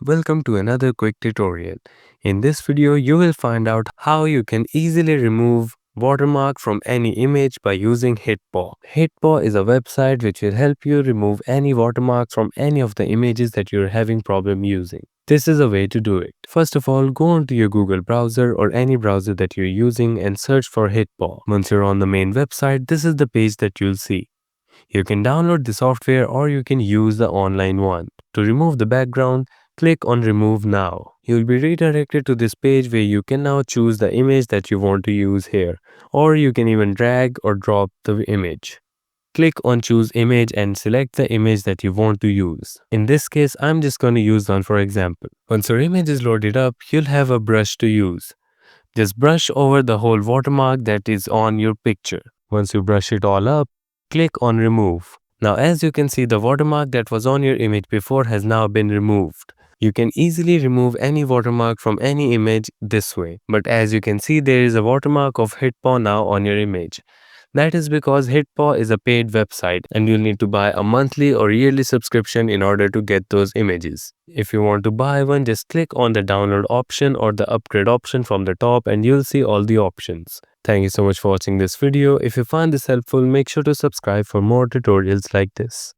Welcome to another quick tutorial. In this video, you will find out how you can easily remove watermark from any image by using HitPaw. HitPaw is a website which will help you remove any watermarks from any of the images that you're having problem using. This is a way to do it. First of all, go onto your Google browser or any browser that you're using and search for HitPaw. Once you're on the main website, this is the page that you'll see. You can download the software or you can use the online one. To remove the background, click on Remove Now. You'll be redirected to this page where you can now choose the image that you want to use here, or you can even drag or drop the image. Click on Choose Image and select the image that you want to use. In this case, I'm just going to use one for example. Once your image is loaded up, you'll have a brush to use. Just brush over the whole watermark that is on your picture. Once you brush it all up, click on Remove. Now as you can see, the watermark that was on your image before has now been removed. You can easily remove any watermark from any image this way. But as you can see, there is a watermark of HitPaw now on your image. That is because HitPaw is a paid website and you'll need to buy a monthly or yearly subscription in order to get those images. If you want to buy one, just click on the download option or the upgrade option from the top and you'll see all the options. Thank you so much for watching this video. If you find this helpful, make sure to subscribe for more tutorials like this.